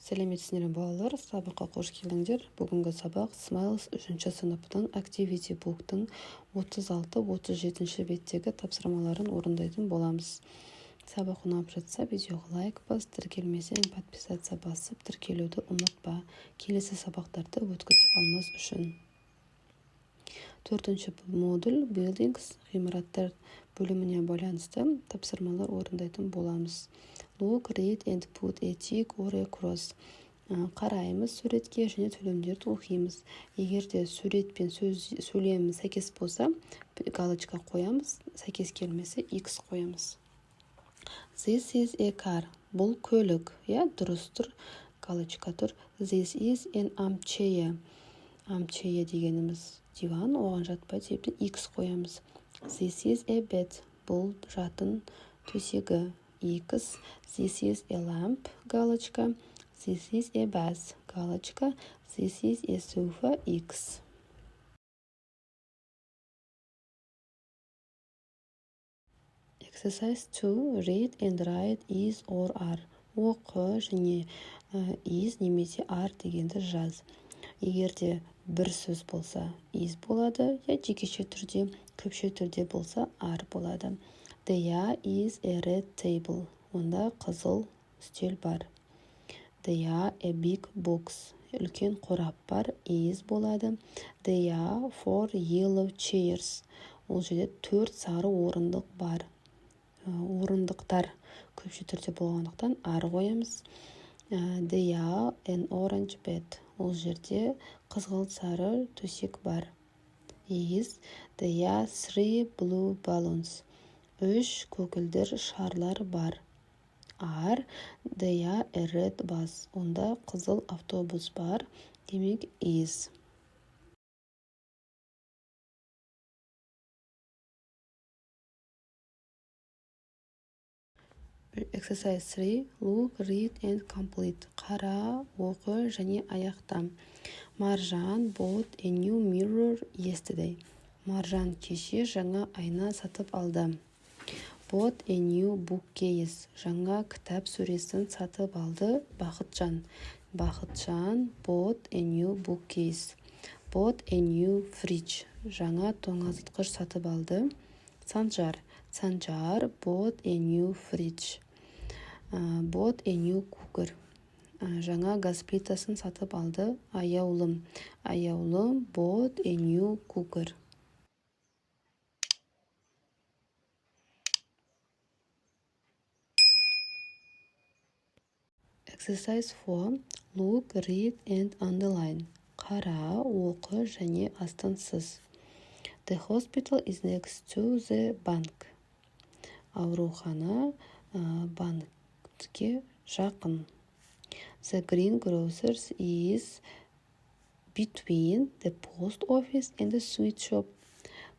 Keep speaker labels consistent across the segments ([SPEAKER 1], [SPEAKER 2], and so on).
[SPEAKER 1] Сәлеметсіздер балалар, сабаққа қош келдіңдер. Бүгінгі сабақ Smiles 3-ші сыныптың Activity Book'тың 36-37 беттегі тапсырмаларын орындайтын боламыз. Сабақ ұнап жатса, видеоға лайк бас, тіркелмесең подписация басып, тіркелуді ұмытпа. Келесі сабақтарды өткізіп алмас үшін. 4-ші модуль Buildings, ғимараттар бөліміне байланысты тапсырмалар орындайтын боламыз. Look, read and put a tick or a cross. Қараймыз суретке және төлемдерді оқимыз. Егер де сурет пен сөйлеміміз сәйкес болса, галочка қоямыз, сәйкес келмесе X қоямыз. This is a car. Бұл көлік. Дұрыс тұр. Галочка тұр. This is an armchair. Armchair дегеніміз диван, оған жатпайды деп X қоямыз. This is a bed. Бұл жатын төсегі. X. This is a lamp. Галочка. This is a bath. Галочка. This is a sofa. X. Exercise 2. Read and write is or are. Оқы және is немесе are дегенді жаз. Егерде бір сөз болса is болады, жекеше түрде, көпше түрде болса are болады. There is a red table. Онда қызыл үстел бар. There a big box. Үлкен қорап бар, is болады. There 4 yellow chairs. Ол жерде 4 сары орындық бар. Орындықтар көпше түрде болғандықтан are қоямыз. There an orange bed. Ол жерде қызғылт сары төсек бар. Is there 3 blue balloons. 3 көгілдір шарлар бар. Are there a red bus. Онда қызыл автобус бар. Демек is. Exercise 3. Look, read and complete. Қара, оқы және аяқта. Маржан bought a new mirror yesterday. Маржан кеше жаңа айна сатып алды. Bought a new bookcase. Жаңа кітап сөресін сатып алды. Бақытжан. Бақытжан bought a new bookcase. Bought a new fridge. Жаңа тоңазытқыш сатып алды. Санжар. Санжар bought a new fridge. Bought a new cooker. Жаңа газ плитасын сатып алды. Аяулым. Аяулым bought a new cooker. Exercise 4. Look, read and underline. Қара, оқы және астан сыз. The hospital is next to the bank. Аурухана банкке жақын. The greengrocers is between the post office and the sweet shop.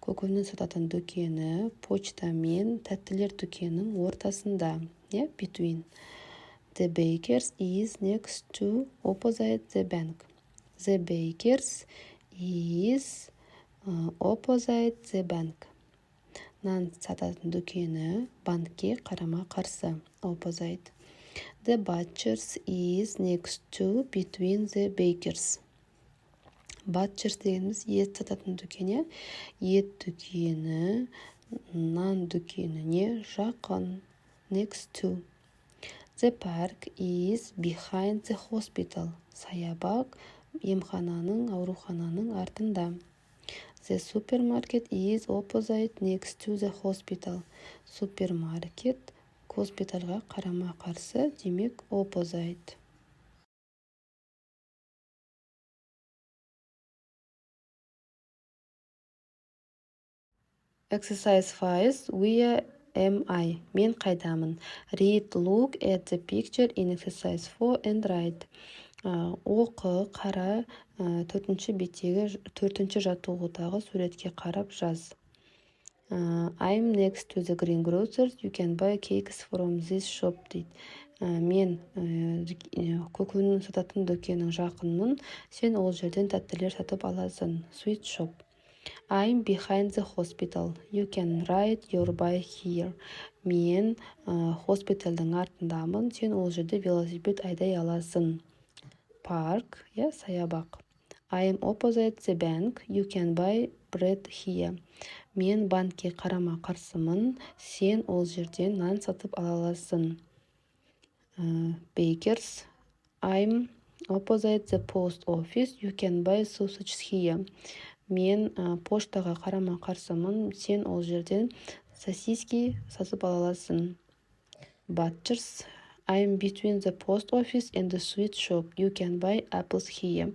[SPEAKER 1] Көкөнін сататын дүкені почта мен тәттілер дүкенінің ортасында. Between. The baker's is next to opposite the bank. The baker's is opposite the bank. Нан сататын дүкені банкке қарама қарсы. Opposite. The butcher's is next to between the bakers. Butcher's дегеніміз ет сататын дүкені. Ет дүкені нан дүкеніне жақын. Next to. The park is behind the hospital. Саябақ емхананың, аурухананың артында. The supermarket is opposite next to the hospital. Супермаркет госпитальға қарама қарсы, демек opposite. Exercise 5. Where am I? Мен қайдамын? Read, look at the picture in exercise 4 and write. Оқы, қара, 4-ші беттегі 4-ші жаттығудағы суретке қарап жаз. I'm next to the greengrocers. You can buy cakes from this shop. Дейді. Мен көкөнін сататын дүкеннің жақынмын. Сен ол жерден тәттілер сатып аласың. Sweet shop. I'm behind the hospital. You can ride your bike here. Мен хоспиталдың артындамын. Сен ол жерде велосипед айдай аласың. park, саябақ. I am opposite the bank. You can buy bread here. Мен банкке қарама-қарсымын. Сен ол жерден нан сатып ала аласың. Bakers. I'm opposite the post office. You can buy sausage here. Мен поштаға қарама-қарсымын. Сен ол жерден сосиски сатып ала аласың. Butchers. I'm between the post office and the sweet shop. You can buy apples here.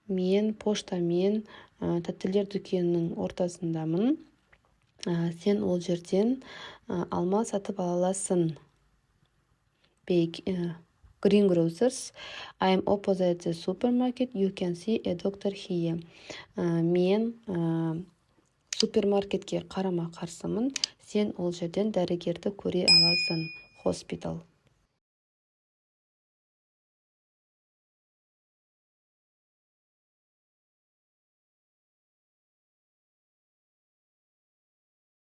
[SPEAKER 1] Мен пошта мен тәттілер дүкенінің ортасындамын. Сен ол жерден алма сатып ала аласың. Greengrocers. I am opposite the supermarket. You can see a doctor here. Мен супермаркетке қарама-қарсымын. Сен ол жерден дәрігерді көре аласың. Hospital.